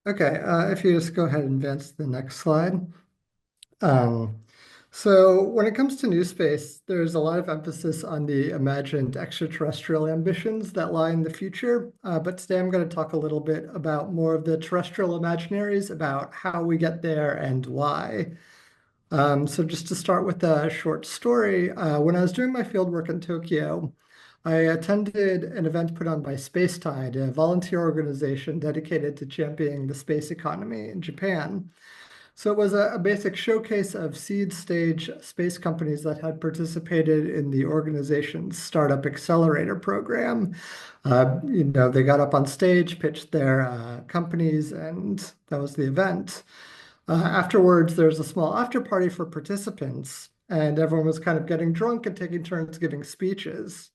Okay, if you just go ahead and advance to the next slide. Um, so when it comes to new space, there's a lot of emphasis on the imagined extraterrestrial ambitions that lie in the future. But today I'm going to talk a little bit about more of the terrestrial imaginaries, about how we get there and why. So just to start with a short story, when I was doing my fieldwork in Tokyo, I attended an event put on by Spacetide, a volunteer organization dedicated to championing the space economy in Japan. So it was a basic showcase of seed stage space companies that had participated in the organization's startup accelerator program. They got up on stage, pitched their companies, and that was the event. Afterwards, there's a small after party for participants, and everyone was kind of getting drunk and taking turns giving speeches.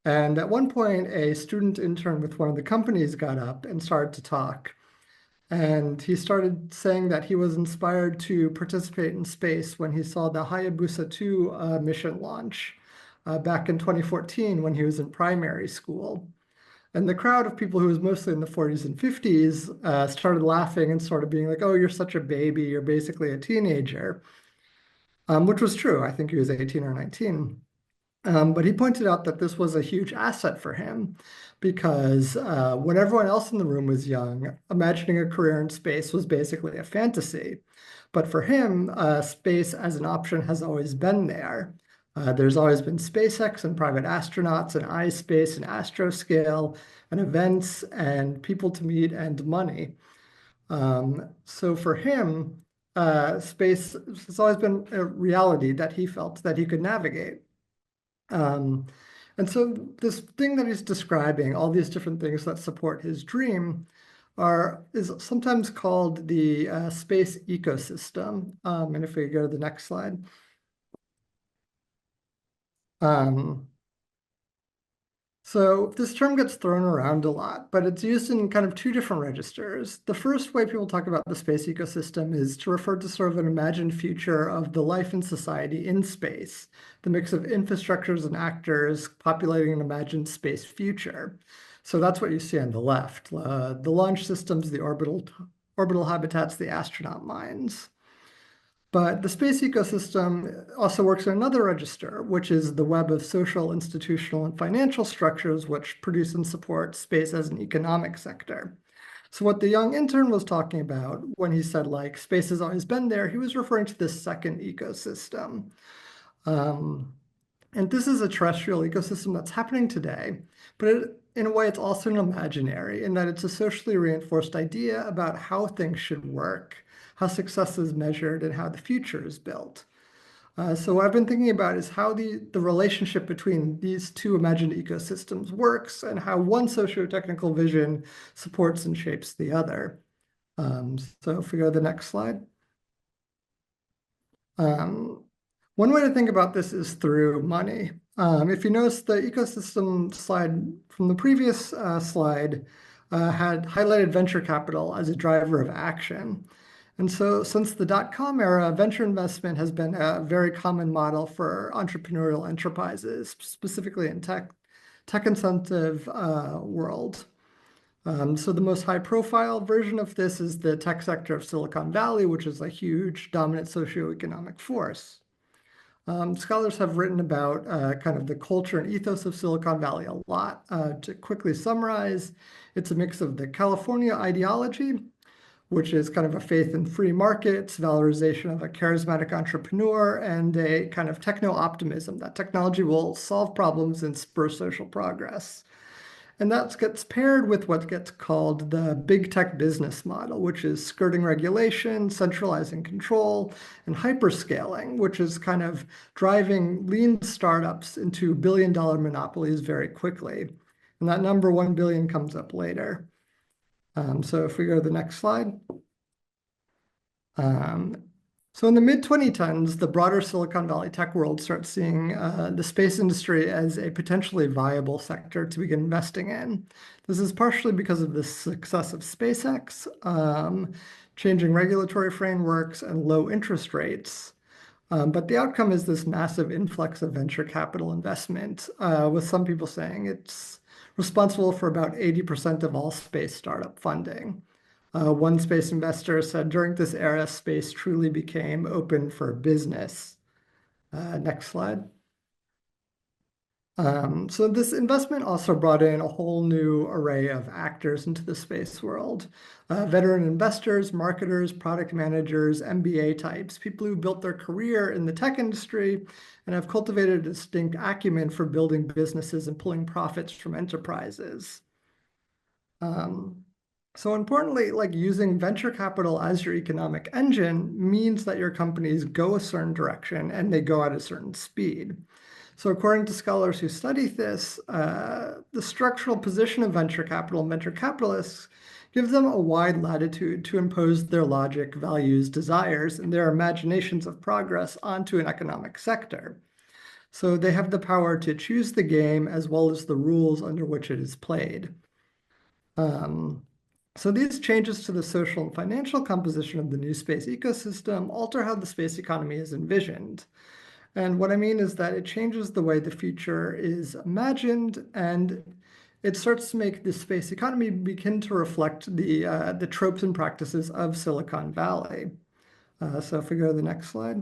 And at one point, a student intern with one of the companies got up and started to talk. And he started saying that he was inspired to participate in space when he saw the Hayabusa 2 mission launch back in 2014 when he was in primary school. And the crowd of people who was mostly in the 40s and 50s started laughing and sort of being like, oh, you're such a baby. You're basically a teenager, which was true. I think he was 18 or 19. But he pointed out that this was a huge asset for him because when everyone else in the room was young, imagining a career in space was basically a fantasy. But for him, space as an option has always been there. There's always been SpaceX and private astronauts and iSpace and Astroscale and events and people to meet and money. So for him, space has always been a reality that he felt that he could navigate. Um, and so this thing that he's describing, all these different things that support his dream, is sometimes called the space ecosystem. And if we go to the next slide. Um, so this term gets thrown around a lot, but it's used in kind of two different registers. The first way people talk about the space ecosystem is to refer to sort of an imagined future of the life and society in space, the mix of infrastructures and actors populating an imagined space future. So that's what you see on the left, the launch systems, the orbital habitats, the astronaut mines. But the space ecosystem also works in another register, which is the web of social, institutional, and financial structures which produce and support space as an economic sector. So what the young intern was talking about when he said, like, space has always been there, he was referring to this second ecosystem. Um, and this is a terrestrial ecosystem that's happening today, but in a way, it's also an imaginary in that it's a socially reinforced idea about how things should work, how success is measured, and how the future is built. So what I've been thinking about is how the relationship between these two imagined ecosystems works and how one socio-technical vision supports and shapes the other. So if we go to the next slide. Um, One way to think about this is through money. If you notice the ecosystem slide from the previous slide had highlighted venture capital as a driver of action. And so since the dot-com era, venture investment has been a very common model for entrepreneurial enterprises, specifically in tech incentive world. So the most high-profile version of this is the tech sector of Silicon Valley, which is a huge dominant socioeconomic force. Scholars have written about kind of the culture and ethos of Silicon Valley a lot. To quickly summarize, it's a mix of the California ideology, which is kind of a faith in free markets, valorization of a charismatic entrepreneur, and a kind of techno-optimism that technology will solve problems and spur social progress. And that gets paired with what gets called the big tech business model, which is skirting regulation, centralizing control, and hyperscaling, which is kind of driving lean startups into billion-dollar monopolies very quickly. And that number 1 billion comes up later. So if we go to the next slide. So in the mid-2010s, the broader Silicon Valley tech world starts seeing the space industry as a potentially viable sector to begin investing in. This is partially because of the success of SpaceX, changing regulatory frameworks, and low interest rates. But the outcome is this massive influx of venture capital investment, with some people saying it's responsible for about 80% of all space startup funding. One space investor said, during this era, space truly became open for business. Next slide. So this investment also brought in a whole new array of actors into the space world. Veteran investors, marketers, product managers, MBA types, people who built their career in the tech industry and have cultivated a distinct acumen for building businesses and pulling profits from enterprises. So importantly, like using venture capital as your economic engine means that your companies go a certain direction and they go at a certain speed. So according to scholars who study this, the structural position of venture capital and venture capitalists gives them a wide latitude to impose their logic, values, desires, and their imaginations of progress onto an economic sector. So they have the power to choose the game as well as the rules under which it is played. So these changes to the social and financial composition of the new space ecosystem alter how the space economy is envisioned. And what I mean is that it changes the way the future is imagined, and it starts to make the space economy begin to reflect the tropes and practices of Silicon Valley. So if we go to the next slide.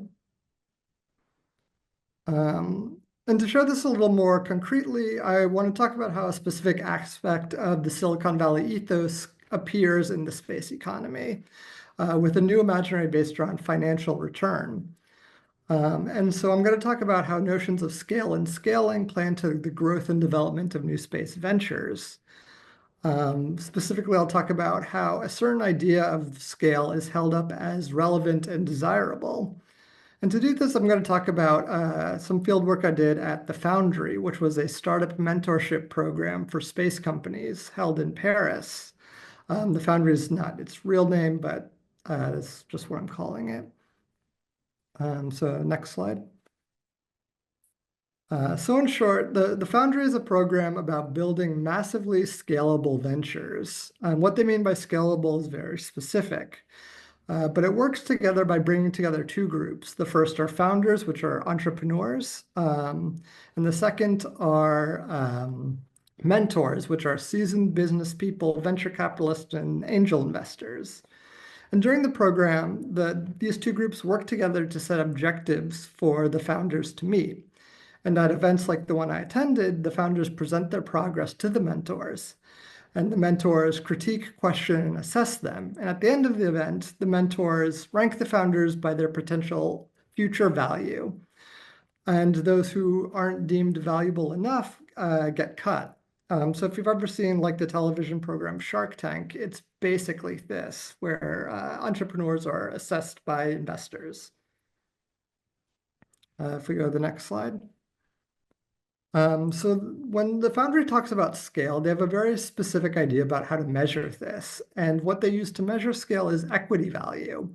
And to show this a little more concretely, I want to talk about how a specific aspect of the Silicon Valley ethos appears in the space economy with a new imaginary based around financial return. And so I'm going to talk about how notions of scale and scaling play into the growth and development of new space ventures. Specifically, I'll talk about how a certain idea of scale is held up as relevant and desirable. And to do this, I'm going to talk about some field work I did at the Foundry, which was a startup mentorship program for space companies held in Paris. The Foundry is not its real name, but it's just what I'm calling it. So next slide. So in short, the Foundry is a program about building massively scalable ventures. And what they mean by scalable is very specific. But it works together by bringing together two groups. The first are founders, which are entrepreneurs. And the second are mentors, which are seasoned business people, venture capitalists, and angel investors. And during the program, these two groups work together to set objectives for the founders to meet. And at events like the one I attended, the founders present their progress to the mentors. And the mentors critique, question, and assess them. And at the end of the event, the mentors rank the founders by their potential future value. And those who aren't deemed valuable enough get cut. So if you've ever seen like the television program Shark Tank, it's basically this, where entrepreneurs are assessed by investors. If we go to the next slide. So when the Foundry talks about scale, they have a very specific idea about how to measure this. And what they use to measure scale is equity value.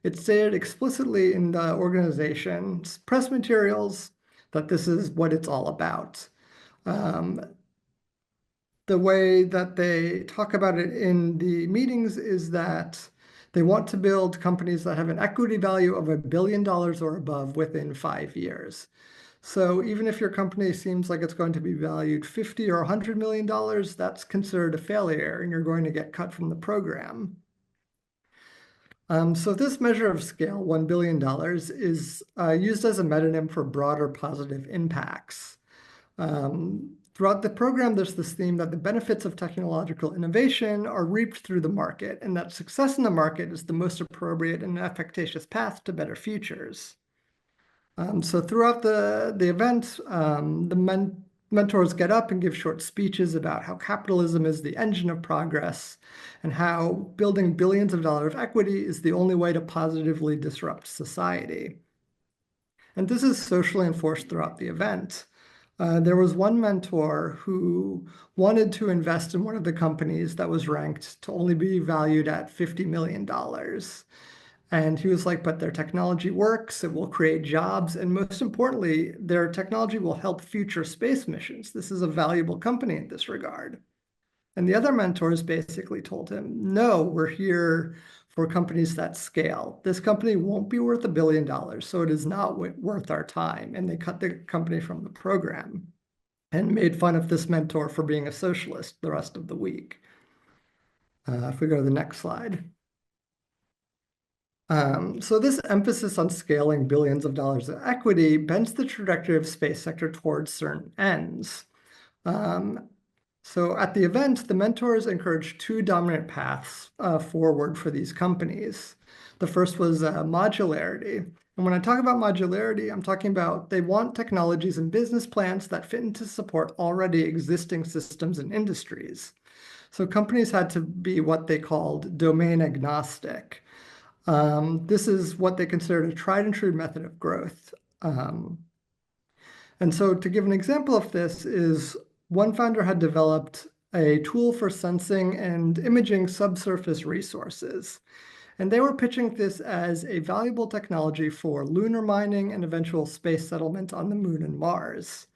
It's stated explicitly in the organization's press materials that this is what it's all about. The way that they talk about it in the meetings is that they want to build companies that have an equity value of $1 billion or above within 5 years. So even if your company seems like it's going to be valued $50 or $100 million, that's considered a failure and you're going to get cut from the program. So this measure of scale, $1 billion, is used as a metonym for broader positive impacts. Throughout the program, there's this theme that the benefits of technological innovation are reaped through the market, and that success in the market is the most appropriate and efficacious path to better futures. So throughout the event, the mentors get up and give short speeches about how capitalism is the engine of progress and how building billions of dollars of equity is the only way to positively disrupt society. And this is socially enforced throughout the event. There was one mentor who wanted to invest in one of the companies that was ranked to only be valued at $50 million. And he was like, but their technology works, it will create jobs, and most importantly, their technology will help future space missions. This is a valuable company in this regard. And the other mentors basically told him, no, we're here for companies that scale. This company won't be worth $1 billion, so it is not worth our time. And they cut the company from the program and made fun of this mentor for being a socialist the rest of the week. If we go to the next slide. So this emphasis on scaling billions of dollars of equity bends the trajectory of space sector towards certain ends. So at the event, the mentors encouraged two dominant paths forward for these companies. The first was modularity. And when I talk about modularity, I'm talking about they want technologies and business plans that fit into support already existing systems and industries. So companies had to be what they called domain agnostic. This is what they considered a tried and true method of growth. And so to give an example of this is one founder had developed a tool for sensing and imaging subsurface resources. And they were pitching this as a valuable technology for lunar mining and eventual space settlement on the moon and Mars.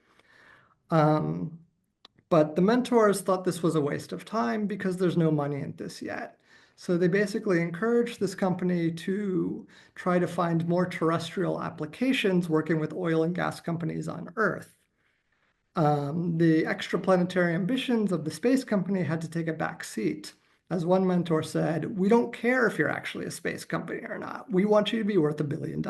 But the mentors thought this was a waste of time because there's no money in this yet. So they basically encouraged this company to try to find more terrestrial applications working with oil and gas companies on Earth. The extraplanetary ambitions of the space company had to take a back seat. As one mentor said, "We don't care if you're actually a space company or not. We want you to be worth $1 billion."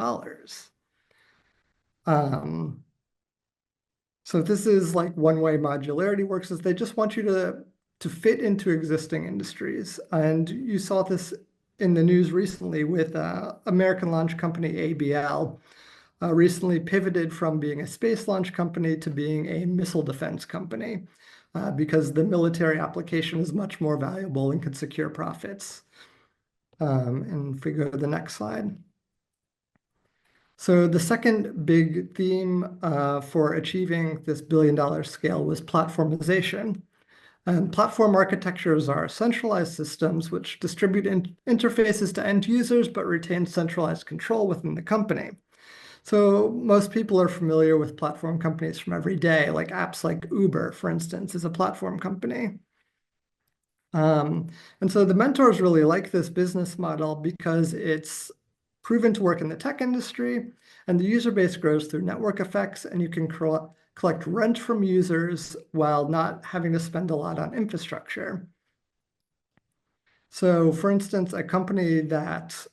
So this is like one way modularity works is they just want you to fit into existing industries. And you saw this in the news recently with American launch company ABL recently pivoted from being a space launch company to being a missile defense company because the military application is much more valuable and could secure profits. And if we go to the next slide. So the second big theme for achieving this billion-dollar scale was platformization. And platform architectures are centralized systems which distribute interfaces to end users but retain centralized control within the company. So most people are familiar with platform companies from every day, like apps like Uber, for instance, is a platform company. And so the mentors really like this business model because it's proven to work in the tech industry, and the user base grows through network effects, and you can collect rent from users while not having to spend a lot on infrastructure. So for instance, a company that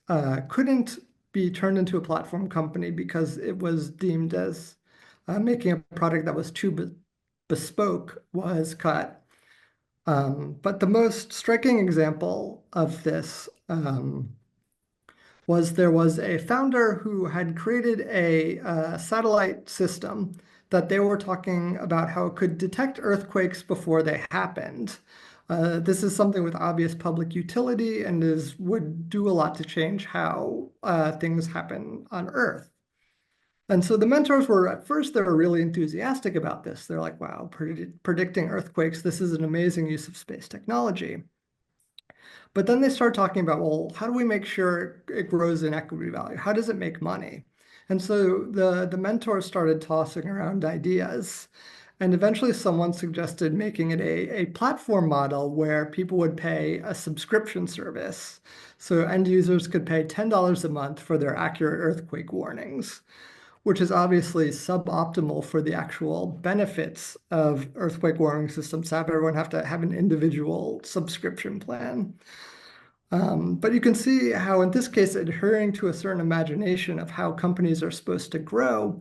couldn't be turned into a platform company because it was deemed as making a product that was too bespoke was cut. But the most striking example of this was there was a founder who had created a satellite system that they were talking about how it could detect earthquakes before they happened. This is something with obvious public utility and would do a lot to change how things happen on Earth. And so the mentors were, at first, they were really enthusiastic about this. They're like, wow, predicting earthquakes, this is an amazing use of space technology. But then they start talking about, well, how do we make sure it grows in equity value? How does it make money? And so the mentors started tossing around ideas. And eventually someone suggested making it a platform model where people would pay a subscription service. So end users could pay $10 a month for their accurate earthquake warnings, which is obviously suboptimal for the actual benefits of earthquake warning systems. Have everyone have to have an individual subscription plan. But you can see how in this case, adhering to a certain imagination of how companies are supposed to grow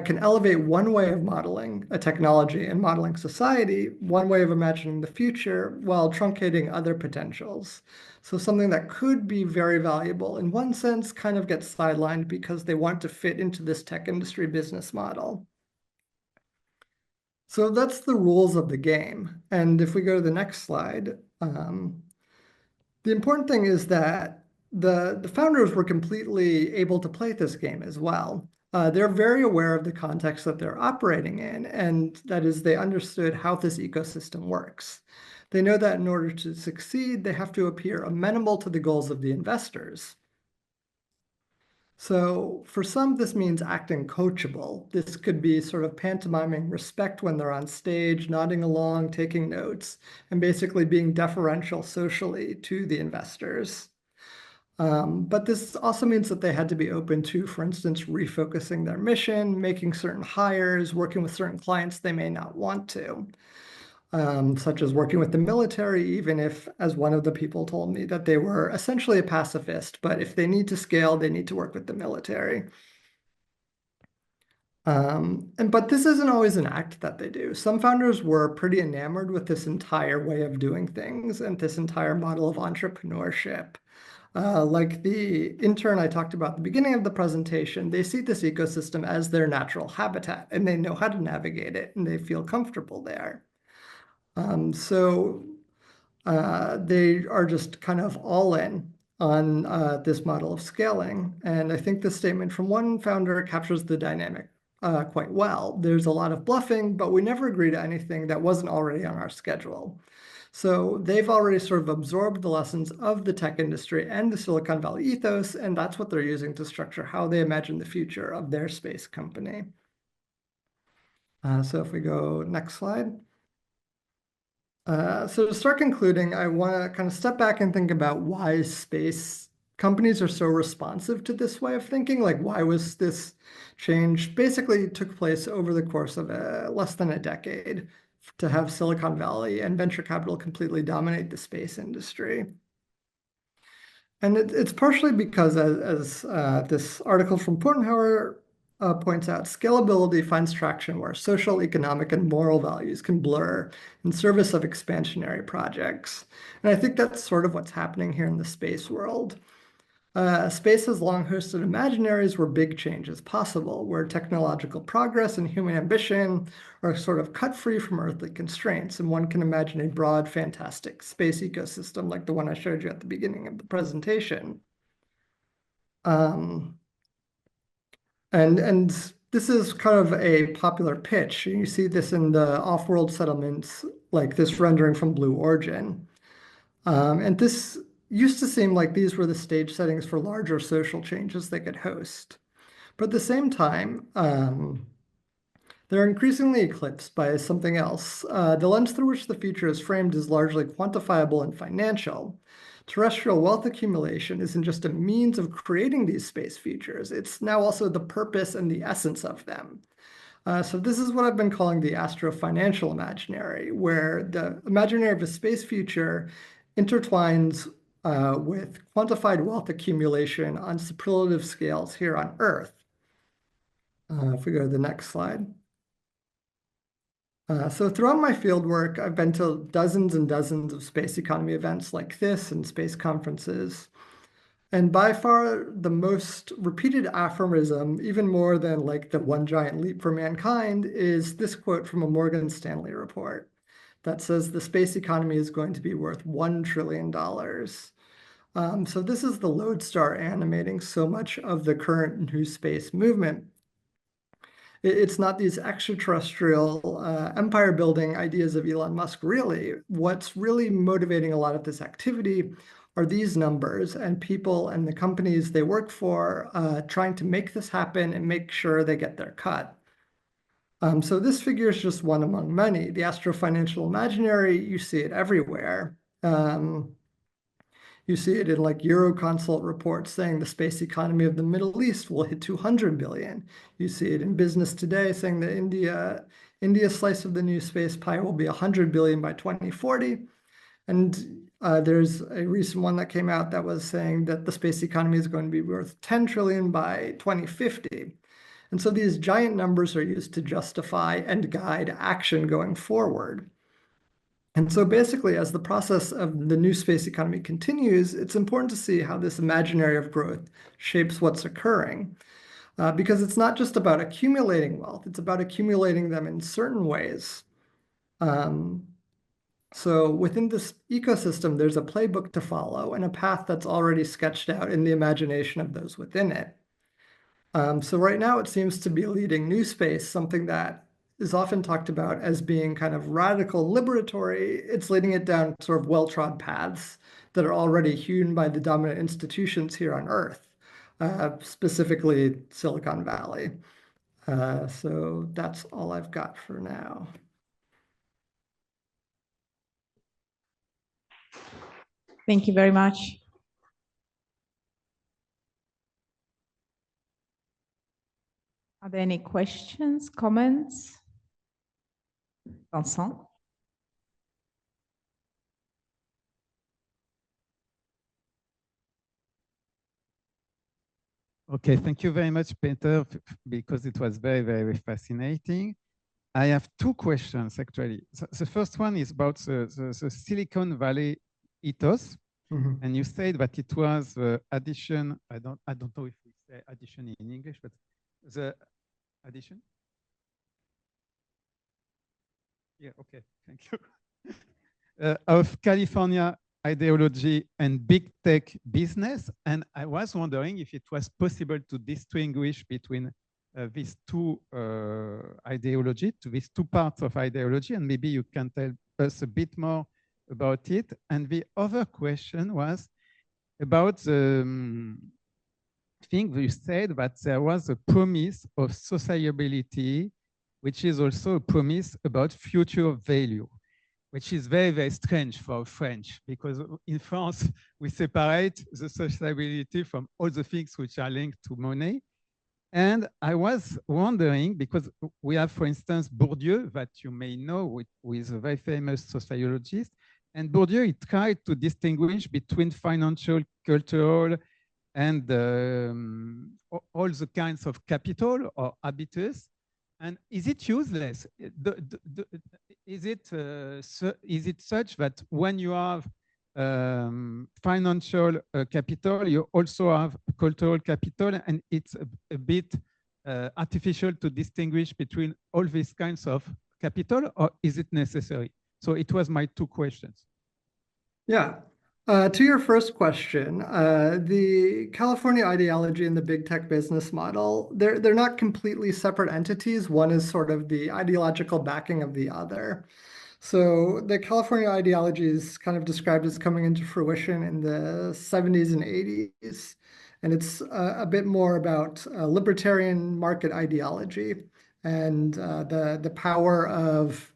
can elevate one way of modeling a technology and modeling society, one way of imagining the future while truncating other potentials. So something that could be very valuable in one sense kind of gets sidelined because they want to fit into this tech industry business model. So that's the rules of the game. And if we go to the next slide, the important thing is that the founders were completely able to play this game as well. They're very aware of the context that they're operating in, and that is they understood how this ecosystem works. They know that in order to succeed, they have to appear amenable to the goals of the investors. So for some, this means acting coachable. This could be sort of pantomiming respect when they're on stage, nodding along, taking notes, and basically being deferential socially to the investors. But this also means that they had to be open to, for instance, refocusing their mission, making certain hires, working with certain clients they may not want to. such as working with the military, even if, as one of the people told me, that they were essentially a pacifist, but if they need to scale, they need to work with the military. But this isn't always an act that they do. Some founders were pretty enamored with this entire way of doing things and this entire model of entrepreneurship. Like the intern I talked about at the beginning of the presentation, they see this ecosystem as their natural habitat and they know how to navigate it and they feel comfortable there. So they are just kind of all in on this model of scaling. And I think this statement from one founder captures the dynamic quite well. There's a lot of bluffing, but we never agree to anything that wasn't already on our schedule. So they've already sort of absorbed the lessons of the tech industry and the Silicon Valley ethos, and that's what they're using to structure how they imagine the future of their space company. So if we go next slide. So to start concluding, I want to kind of step back and think about why space companies are so responsive to this way of thinking. Like, why was this change basically took place over the course of less than a decade to have Silicon Valley and venture capital completely dominate the space industry? And it's partially because, as this article from Portenhauer points out, scalability finds traction where social, economic, and moral values can blur in service of expansionary projects. And I think that's sort of what's happening here in the space world. Space has long hosted imaginaries where big change is possible, where technological progress and human ambition are sort of cut free from earthly constraints, and one can imagine a broad, fantastic space ecosystem like the one I showed you at the beginning of the presentation. And this is kind of a popular pitch. You see this in the off-world settlements, like this rendering from Blue Origin. And this used to seem like these were the stage settings for larger social changes they could host. But at the same time, they're increasingly eclipsed by something else. The lens through which the future is framed is largely quantifiable and financial. Terrestrial wealth accumulation isn't just a means of creating these space features, it's now also the purpose and the essence of them. So this is what I've been calling the astro-financial imaginary, where the imaginary of a space future intertwines with quantified wealth accumulation on superlative scales here on Earth. If we go to the next slide. So throughout my fieldwork, I've been to dozens and dozens of space economy events like this and space conferences. And by far the most repeated aphorism, even more than like the one giant leap for mankind, is this quote from a Morgan Stanley report that says the space economy is going to be worth $1 trillion. So this is the lodestar animating so much of the current new space movement. It's not these extraterrestrial empire building ideas of Elon Musk, really. What's really motivating a lot of this activity are these numbers and people and the companies they work for trying to make this happen and make sure they get their cut. So this figure is just one among many. The astro-financial imaginary, you see it everywhere. You see it in like Euroconsult reports saying the space economy of the Middle East will hit 200 billion. You see it in Business Today saying that India's slice of the new space pie will be 100 billion by 2040. And there's a recent one that came out that was saying that the space economy is going to be worth 10 trillion by 2050. And so these giant numbers are used to justify and guide action going forward. And so basically, as the process of the new space economy continues, it's important to see how this imaginary of growth shapes what's occurring. Because it's not just about accumulating wealth, it's about accumulating them in certain ways. So within this ecosystem, there's a playbook to follow and a path that's already sketched out in the imagination of those within it. So right now, it seems to be leading new space, something that is often talked about as being kind of radical liberatory. It's leading it down sort of well-trod paths that are already hewn by the dominant institutions here on Earth, specifically Silicon Valley. So that's all I've got for now. Thank you very much. Are there any questions, comments? Vincent? Okay, thank you very much, Peter, because it was very, very fascinating. I have two questions, actually. So the first one is about the Silicon Valley ethos. Mhm. And you said that it was the addition, I don't know if we say addition in English, but the addition? Yeah, okay, thank you. Of California ideology and big tech business. And I was wondering if it was possible to distinguish between these two ideology, to these two parts of ideology, and maybe you can tell us a bit more about it. And the other question was about the thing you said that there was a promise of sociability, which is also a promise about future value, which is very, very strange for French, because in France, we separate the sociability from all the things which are linked to money. And I was wondering, because we have, for instance, Bourdieu, that you may know, who is a very famous sociologist. And Bourdieu, he tried to distinguish between financial, cultural, and all the kinds of capital or habitus. And is it useless? Is it such that when you have financial capital, you also have cultural capital, and it's a bit artificial to distinguish between all these kinds of capital, or is it necessary? So it was my two questions. Yeah. To your first question, the California ideology and the big tech business model, they're not completely separate entities. One is sort of the ideological backing of the other. So the California ideology is kind of described as coming into fruition in the 70s and 80s. And it's a bit more about libertarian market ideology and the power of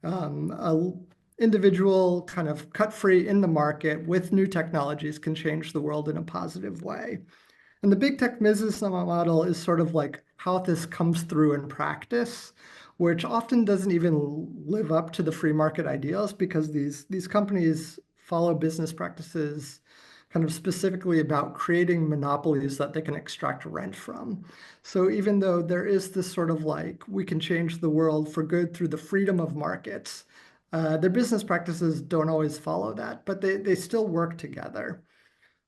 a individual kind of cut free in the market with new technologies can change the world in a positive way. And the big tech business model is sort of like how this comes through in practice, which often doesn't even live up to the free market ideals because these companies follow business practices kind of specifically about creating monopolies that they can extract rent from. So even though there is this sort of like, we can change the world for good through the freedom of markets, their business practices don't always follow that, but they still work together.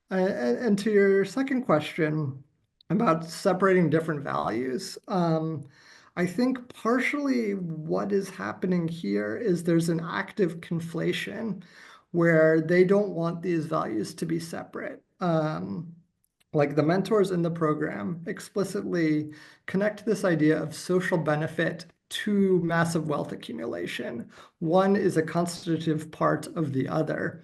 And to your second question about separating different values, I think partially what is happening here is there's an active conflation where they don't want these values to be separate. Like the mentors in the program explicitly connect this idea of social benefit to massive wealth accumulation. One is a constitutive part of the other.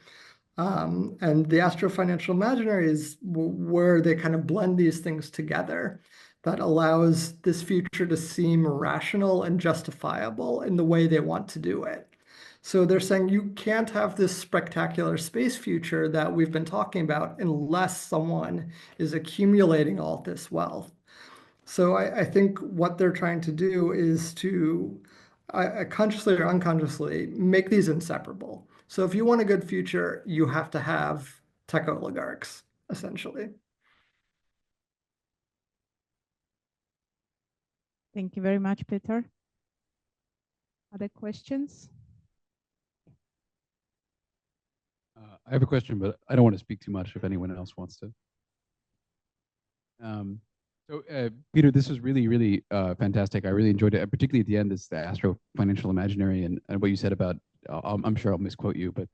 And the Astro-Financial Imaginary is where they kind of blend these things together that allows this future to seem rational and justifiable in the way they want to do it. So they're saying you can't have this spectacular space future that we've been talking about unless someone is accumulating all this wealth. So I think what they're trying to do is to consciously or unconsciously make these inseparable. So if you want a good future, you have to have tech oligarchs, essentially. Thank you very much, Peter. Other questions? I have a question, but I don't want to speak too much if anyone else wants to. Peter, this was really, really fantastic. I really enjoyed it, particularly at the end, this the Astro Financial Imaginary and what you said about, I'm sure I'll misquote you, but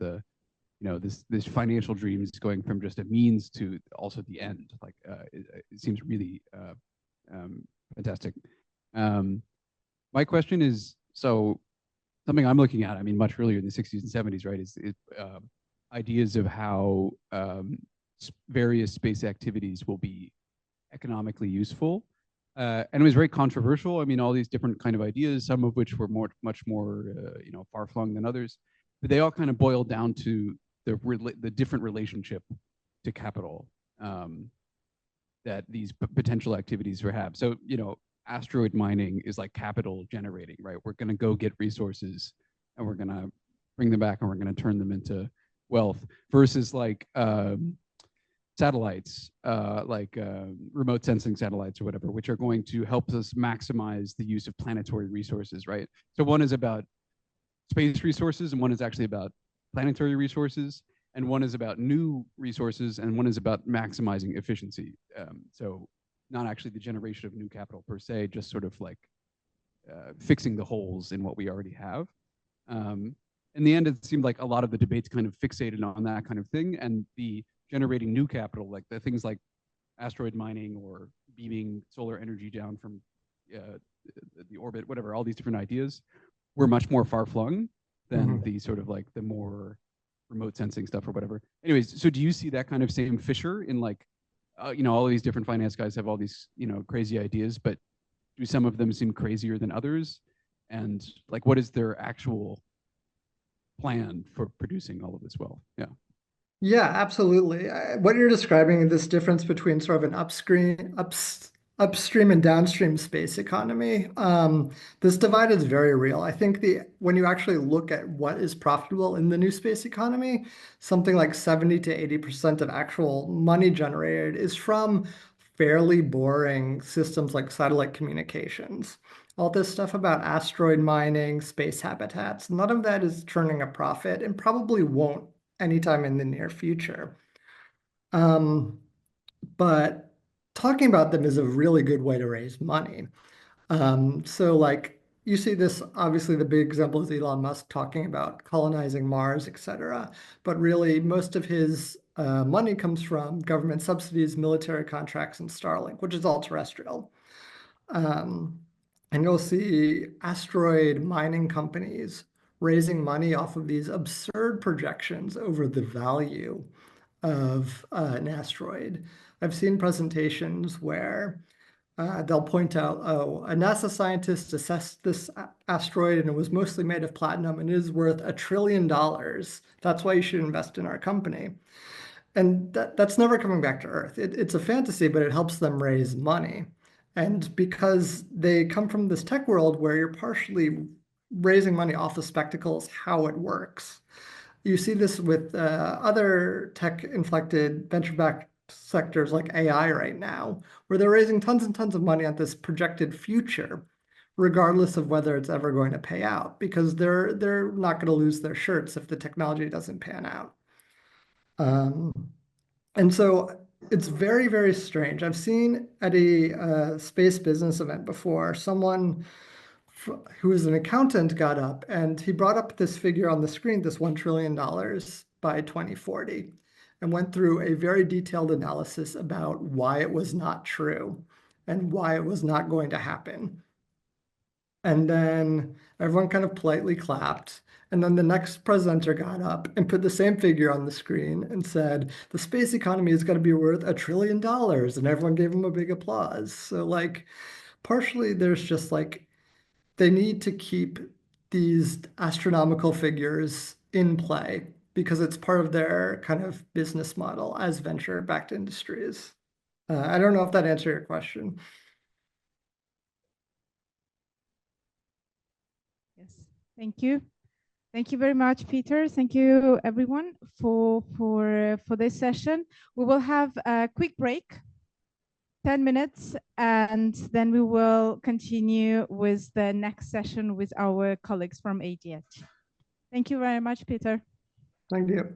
this financial dreams going from just a means to also the end. Like it seems really fantastic. My question is, so something I'm looking at, I mean, much earlier in the 60s and 70s, right, is ideas of how various space activities will be economically useful. And it was very controversial. I mean, all these different kind of ideas, some of which were much more, far-flung than others, but they all kind of boiled down to the different relationship to capital that these potential activities will have. So, asteroid mining is like capital generating, right? We're going to go get resources and we're going to bring them back and we're going to turn them into wealth versus like satellites, like remote sensing satellites or whatever, which are going to help us maximize the use of planetary resources, right? So one is about space resources, and one is actually about planetary resources, and one is about new resources, and one is about maximizing efficiency. So not actually the generation of new capital per se, just sort of like fixing the holes in what we already have. In the end, it seemed like a lot of the debates kind of fixated on that kind of thing, and the generating new capital, like the things like asteroid mining or beaming solar energy down from the orbit, whatever, all these different ideas were much more far-flung than the sort of like the more remote sensing stuff or whatever. Anyways, so do you see that kind of same fissure in like, you know, all of these different finance guys have all these, you know, crazy ideas, but do some of them seem crazier than others? And like, what is their actual plan for producing all of this wealth? Yeah. Yeah, absolutely. What you're describing, this difference between sort of an upstream and downstream space economy, this divide is very real. I think when you actually look at what is profitable in the new space economy, something like 70 to 80% of actual money generated is from fairly boring systems like satellite communications. All this stuff about asteroid mining, space habitats, none of that is turning a profit and probably won't anytime in the near future. But talking about them is a really good way to raise money. So like you see this, obviously the big example is Elon Musk talking about colonizing Mars, et cetera. But really most of his money comes from government subsidies, military contracts, and Starlink, which is all terrestrial. And you'll see asteroid mining companies raising money off of these absurd projections over the value of an asteroid. I've seen presentations where they'll point out, oh, a NASA scientist assessed this asteroid and it was mostly made of platinum and it is worth $1 trillion. That's why you should invest in our company. And that's never coming back to Earth. It's a fantasy, but it helps them raise money. And because they come from this tech world where you're partially raising money off the spectacles, how it works. You see this with other tech-inflected venture-backed sectors like AI right now, where they're raising tons and tons of money on this projected future, regardless of whether it's ever going to pay out, because they're not going to lose their shirts if the technology doesn't pan out. And so it's very, very strange. I've seen at a space business event before, someone who is an accountant got up and he brought up this figure on the screen, this $1 trillion by 2040, and went through a very detailed analysis about why it was not true and why it was not going to happen. And then everyone kind of politely clapped. And then the next presenter got up and put the same figure on the screen and said, the space economy is going to be worth $1 trillion. And everyone gave him a big applause. So like, partially there's just like, they need to keep these astronomical figures in play because it's part of their kind of business model as venture-backed industries. I don't know if that answered your question. Yes, thank you. Thank you very much, Peter. Thank you, everyone, for this session. We will have a quick break, 10 minutes, and then we will continue with the next session with our colleagues from EACEA. Thank you very much, Peter. Thank you.